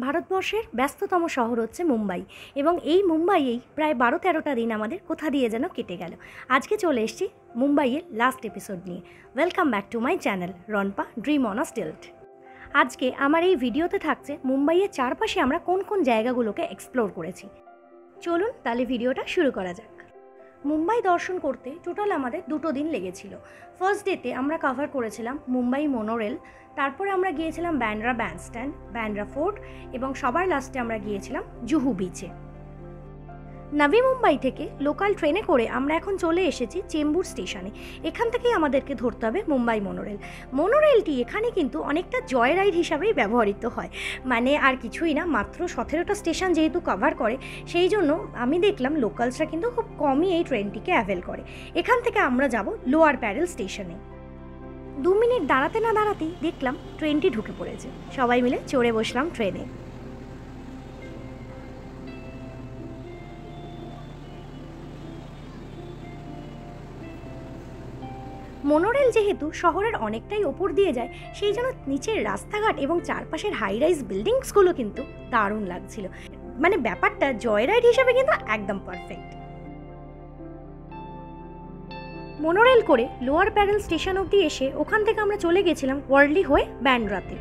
ভারতবর্ষের ব্যস্ততম শহর হচ্ছে মুম্বাই এবং এই মুম্বাইয়েই প্রায় 12-13টা দিন আমাদের কোথা দিয়ে যেন কেটে গেল। আজকে চলে এসেছি মুম্বাইয়ের লাস্ট এপিসোড নিয়ে। Welcome back to my channel Ronpa dream on a stilt. আজকে আমার এই ভিডিওতে থাকছে মুম্বাইয়ের চারপাশে আমরা কোন কোন জায়গাগুলোকে এক্সপ্লোর করেছি। চলুন তাহলে ভিডিওটা শুরু করা যাক। মুম্বাই দর্শন করতে টোটাল আমাদের 2 দিন লেগেছিল। ফার্স্ট ডেতে আমরা কভার করেছিলাম মুম্বাই মোনোরেল, তারপরে আমরা গিয়েছিলাম ব্যান্ড্রা ব্যান্ডস্ট্যান্ড, ব্যান্ড্রা ফোর্ট এবং সবার লাস্টে আমরা গিয়েছিলাম জুহু বিচে। নবী মুম্বাই থেকে লোকাল ট্রেনে করে আমরা এখন চলে এসেছি চেম্বুর স্টেশনে। এখান থেকেই আমাদেরকে ধরতে হবে মুম্বাই মোনোরেল। মোনোরেলটি এখানে কিন্তু অনেকটা জয় রাইড হিসাবেই ব্যবহৃত হয়, মানে আর কিছুই না, মাত্র 17টা স্টেশন যেহেতু কভার করে সেই জন্য আমি দেখলাম লোকালসরা কিন্তু খুব কমই এই ট্রেনটিকে অ্যাভেল করে। এখান থেকে আমরা যাব লোয়ার প্যারেল স্টেশনে। 2 মিনিট দাঁড়াতে না দাঁড়াতেই দেখলাম ট্রেনটি ঢুকে পড়েছে। সবাই মিলে চড়ে বসলাম ট্রেনে। মোনোরেল যেহেতু শহরের অনেকটাই ওপর দিয়ে যায় সেই জন্য নিচের রাস্তাঘাট এবং চারপাশের হাই রাইজ বিল্ডিংসগুলো কিন্তু দারুণ লাগছিল, মানে ব্যাপারটা জয় রাইড হিসেবে কিন্তু একদম পারফেক্ট। মোনোরেল করে লোয়ার প্যারেল স্টেশন অবধি এসে ওখান থেকে আমরা চলে গেছিলাম ওয়ার্লি হয়ে ব্যান্ড্রাতে।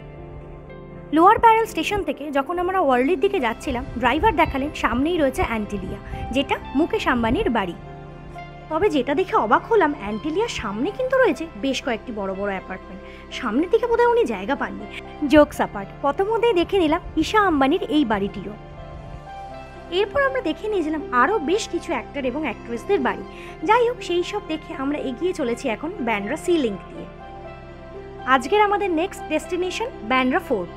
লোয়ার প্যারেল স্টেশন থেকে যখন আমরা ওয়ার্লির দিকে যাচ্ছিলাম ড্রাইভার দেখালেন সামনেই রয়েছে অ্যান্টিলিয়া, যেটা মুকেশ আম্বানির বাড়ি। তবে যেটা দেখে অবাক হলাম, অ্যান্টিলিয়ার সামনে কিন্তু রয়েছে বেশ কয়েকটি বড় বড় অ্যাপার্টমেন্ট। সামনের দিকে বোধহয় উনি জায়গা পাননি। জোকস অ্যাপার্ট প্রথমতেই দেখে নিলাম ঈশা আম্বানির এই বাড়িটিও। এরপর আমরা দেখে নিয়েছিলাম আরও বেশ কিছু অ্যাক্টর এবং অ্যাক্ট্রেসদের বাড়ি। যাই হোক, সেই সব দেখে আমরা এগিয়ে চলেছি এখন ব্যান্ড্রা সি লিঙ্ক দিয়ে। আজকের আমাদের next destination Bandra fort.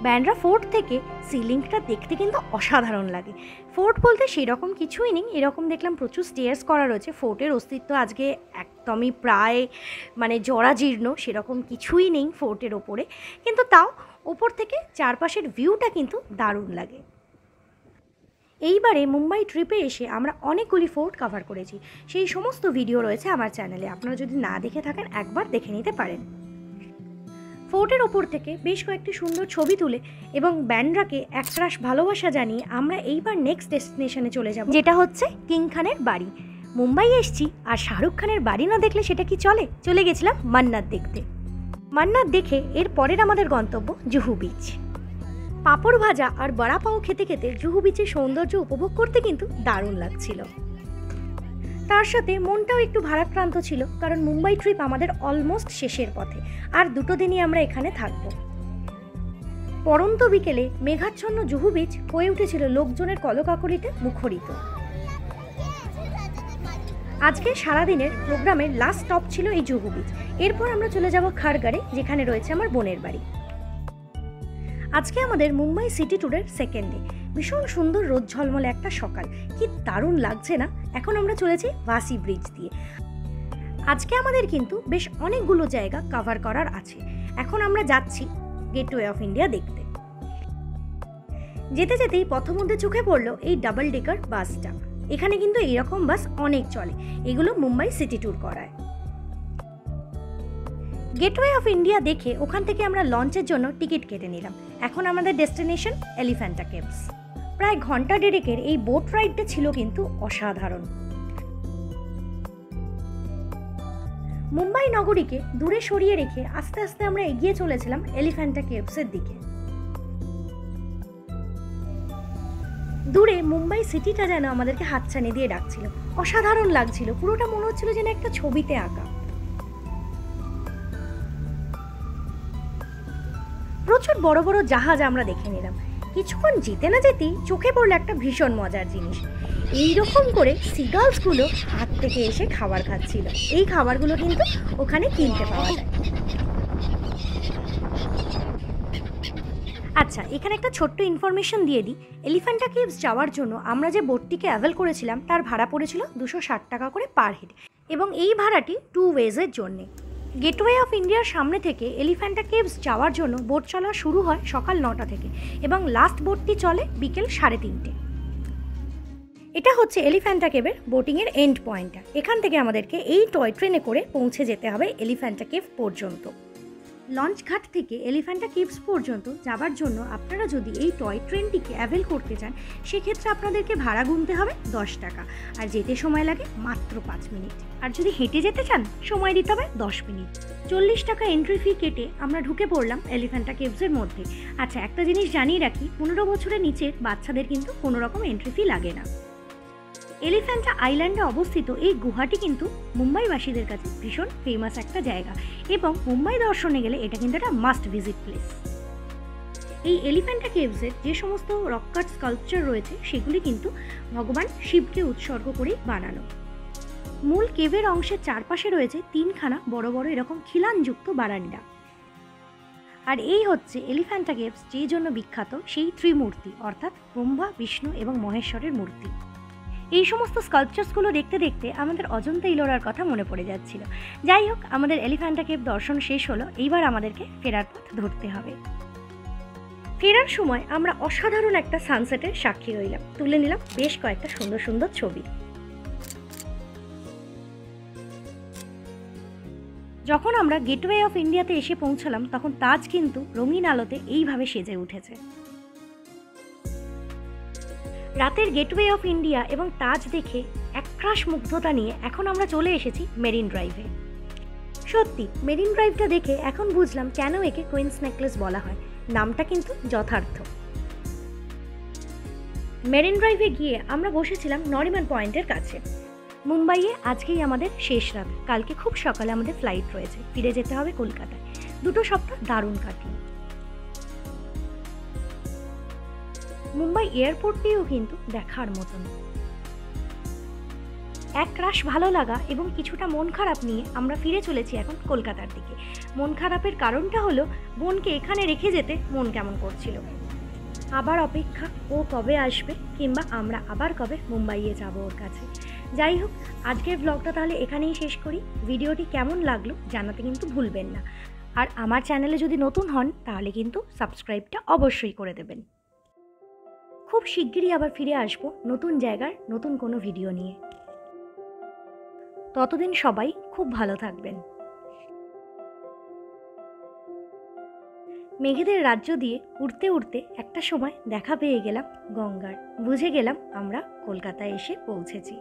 Bandra fort থেকে সি লিঙ্কটা দেখতে কিন্তু অসাধারণ লাগে। ফোর্ট বলতে সেরকম কিছুই নেই, এরকম দেখলাম প্রচুর স্টেয়ার্স করা রয়েছে। ফোর্টের অস্তিত্ব আজকে একদমই প্রায় মানে জরাজীর্ণ, সেরকম কিছুই নেই ফোর্টের ওপরে, কিন্তু তাও ওপর থেকে চারপাশের ভিউটা কিন্তু দারুণ লাগে। এইবারে মুম্বাই ট্রিপে এসে আমরা অনেকগুলি ফোর্ট কভার করেছি, সেই সমস্ত ভিডিও রয়েছে আমার চ্যানেলে, আপনারা যদি না দেখে থাকেন একবার দেখে নিতে পারেন। ফোর্টের ওপর থেকে বেশ কয়েকটি সুন্দর ছবি তুলে এবং ব্যান্ড্রাকে একরাশ ভালোবাসা জানিয়ে আমরা এইবার নেক্সট ডেস্টিনেশনে চলে যাব, যেটা হচ্ছে কিং খানের বাড়ি। মুম্বাই এসছি আর শাহরুখ খানের বাড়ি না দেখলে সেটা কি চলে। চলে গেছিলাম মান্নাত দেখতে। মান্নাত দেখে এর পরের আমাদের গন্তব্য জুহু বিচ। পাঁপড় ভাজা আর বড়া পাও খেতে খেতে জুহু বিচের সৌন্দর্য উপভোগ করতে কিন্তু দারুণ লাগছিল। তার সাথে মনটাও একটু ভারাক্রান্ত ছিল, কারণ মুম্বাই ট্রিপ আমাদের অলমোস্ট শেষের পথে, আর 2 দিনই আমরা এখানে থাকব। পরন্ত বিকেলে মেঘাচ্ছন্ন জুহু বিচ হয়ে উঠেছিল লোকজনের কলকাকলিতে মুখরিত। আজকে সারাদিনের প্রোগ্রামের লাস্ট স্টপ ছিল এই জুহু বিচ। এরপর আমরা চলে যাব খারগারে, যেখানে রয়েছে আমার বোনের বাড়ি। আজকে আমাদের মুম্বাই সিটি ট্যুরের সেকেন্ড ডে। ভীষণ সুন্দর রোদ ঝলমলে একটা সকাল, কি দারুণ লাগছে না। এখন আমরা চলেছি ভাসি ব্রিজ দিয়ে। আজকে আমাদের কিন্তু বেশ অনেকগুলো জায়গা কভার করার আছে। এখন আমরা যাচ্ছি গেটওয়ে অফ ইন্ডিয়া দেখতে। যেতে যেতেই পথমধ্যে চোখে পড়লো এই ডাবল ডেকার বাসটা। এখানে কিন্তু এইরকম বাস অনেক চলে, এগুলো মুম্বাই সিটি ট্যুর করায়। গেটওয়ে অফ ইন্ডিয়া দেখে ওখান থেকে আমরা লঞ্চের জন্য টিকিট কেটে নিলাম। এখন আমাদের ডেস্টিনেশন এলিফ্যান্টা কেভস। প্রায় ঘন্টা দেড়েকের এই বোট রাইডটা ছিল কিন্তু অসাধারণ। মুম্বাই নগরীকে দূরে সরিয়ে রেখে আস্তে আস্তে আমরা এগিয়ে চলেছিলাম এলিফ্যান্টা কেভসের দিকে। দূরে মুম্বাই সিটিটা যেন আমাদেরকে হাতছানি দিয়ে ডাকছিল, অসাধারণ লাগছিল। পুরোটা মনে হচ্ছিল যেন একটা ছবিতে আঁকা। প্রচুর বড় বড় জাহাজ আমরা দেখে নিলাম। কিছুক্ষণ যেতে না যেতেই চোখে পড়লো একটা ভীষণ মজার জিনিস। এইরকম করে সিগালসগুলো হাত থেকে এসে খাবার খাচ্ছিল। এই খাবারগুলো কিন্তু ওখানে কিনতে পাওয়া যায়। আচ্ছা, এখানে একটা ছোট্ট ইনফরমেশন দিয়ে দিই। এলিফ্যান্টা কেভস যাওয়ার জন্য আমরা যে বোটটিকে অ্যাভেল করেছিলাম তার ভাড়া পড়েছিল 260 টাকা করে পার হেড, এবং এই ভাড়াটি 2 ওয়েজের জন্যে। গেটওয়ে অফ ইন্ডিয়ার সামনে থেকে এলিফ্যান্টা কেভস যাওয়ার জন্য বোট চলা শুরু হয় সকাল 9টা থেকে এবং লাস্ট বোটটি চলে বিকেল 3:30। এটা হচ্ছে এলিফ্যান্টা কেভের বোটিংয়ের এন্ড পয়েন্টটা। এখান থেকে আমাদেরকে এই টয় ট্রেনে করে পৌঁছে যেতে হবে এলিফ্যান্টা কেভ পর্যন্ত। লঞ্চ ঘাট থেকে এলিফ্যান্টা কেভস পর্যন্ত যাবার জন্য আপনারা যদি এই টয় ট্রেনটিকে অ্যাভেল করতে চান, সেক্ষেত্রে আপনাদেরকে ভাড়া গুনতে হবে 10 টাকা, আর যেতে সময় লাগে মাত্র 5 মিনিট। আর যদি হেঁটে যেতে চান, সময় দিতে হবে 10 মিনিট। 40 টাকা এন্ট্রি ফি কেটে আমরা ঢুকে পড়লাম এলিফ্যান্টা কেভসের মধ্যে। আচ্ছা, একটা জিনিস জানিয়ে রাখি, 15 বছরের নিচের বাচ্চাদের কিন্তু কোনো রকম এন্ট্রি ফি লাগে না। এলিফ্যান্টা আইল্যান্ডে অবস্থিত এই গুহাটি কিন্তু মুম্বাইবাসীদের কাছে ভীষণ ফেমাস একটা জায়গা, এবং মুম্বাই দর্শনে গেলে এটা কিন্তু একটা মাস্ট ভিজিট প্লেস। এই এলিফ্যান্টা কেভসের যে সমস্ত রক কাট স্কাল্পচার রয়েছে, সেগুলি কিন্তু ভগবান শিবকে উৎসর্গ করেই বানানো। মূল কেভের অংশের চারপাশে রয়েছে 3খানা বড় বড় এরকম খিলানযুক্ত বারান্দা। আর এই হচ্ছে এলিফ্যান্টা কেভস যে জন্য বিখ্যাত, সেই ত্রিমূর্তি, অর্থাৎ ব্রহ্মা, বিষ্ণু এবং মহেশ্বরের মূর্তি। এই সমস্ত স্কাল্পচার্সগুলো দেখতে দেখতে আমাদের অজন্তা ইলোরার কথা মনে পড়ে যাচ্ছিল। যাই হোক, আমাদের এলিফ্যান্টা কেভ দর্শন শেষ হলো, এইবার আমাদেরকে ফেরার পথ ধরতে হবে। ফেরার সময় আমরা অসাধারণ একটা সানসেটের সাক্ষী রইলাম, তুলে নিলাম বেশ কয়েকটা সুন্দর সুন্দর ছবি। যখন আমরা গেটওয়ে অফ ইন্ডিয়াতে এসে পৌঁছালাম, তখন তাজ কিন্তু রঙিন আলোতে এইভাবে সেজে উঠেছে। রাতের গেটওয়ে অফ ইন্ডিয়া এবং তাজ দেখে একরাশ মুগ্ধতা নিয়ে এখন আমরা চলে এসেছি মেরিন ড্রাইভে। সত্যি, মেরিন ড্রাইভটা দেখে এখন বুঝলাম কেন একে কুইন্স নেকলেস বলা হয়, নামটা কিন্তু যথার্থ। মেরিন ড্রাইভে গিয়ে আমরা বসেছিলাম নরিমান পয়েন্টের কাছে। মুম্বাইয়ে আজকেই আমাদের শেষ রাত, কালকে খুব সকালে আমাদের ফ্লাইট রয়েছে, ফিরে যেতে হবে কলকাতায়। 2 সপ্তাহ দারুণ কাটল। মুম্বাই এয়ারপোর্টটিও কিন্তু দেখার মতন। একরাশ ভালো লাগা এবং কিছুটা মন খারাপ নিয়ে আমরা ফিরে চলেছি এখন কলকাতার দিকে। মন খারাপের কারণটা হলো, বোনকে এখানে রেখে যেতে মন কেমন করছিল। আবার অপেক্ষা, ও কবে আসবে, কিংবা আমরা আবার কবে মুম্বাইয়ে যাব ওর কাছে। যাই হোক, আজকের ব্লগটা তাহলে এখানেই শেষ করি। ভিডিওটি কেমন লাগলো জানাতে কিন্তু ভুলবেন না, আর আমার চ্যানেলে যদি নতুন হন তাহলে কিন্তু সাবস্ক্রাইবটা অবশ্যই করে দেবেন। খুব শিগগিরই আবার ফিরে আসবো নতুন জায়গার নতুন কোনো ভিডিও নিয়ে। ততদিন সবাই খুব ভালো থাকবেন। মেঘেদের রাজ্য দিয়ে উড়তে উড়তে একটা সময় দেখা পেয়ে গেলাম গঙ্গার, বুঝে গেলাম আমরা কলকাতায় এসে পৌঁছেছি।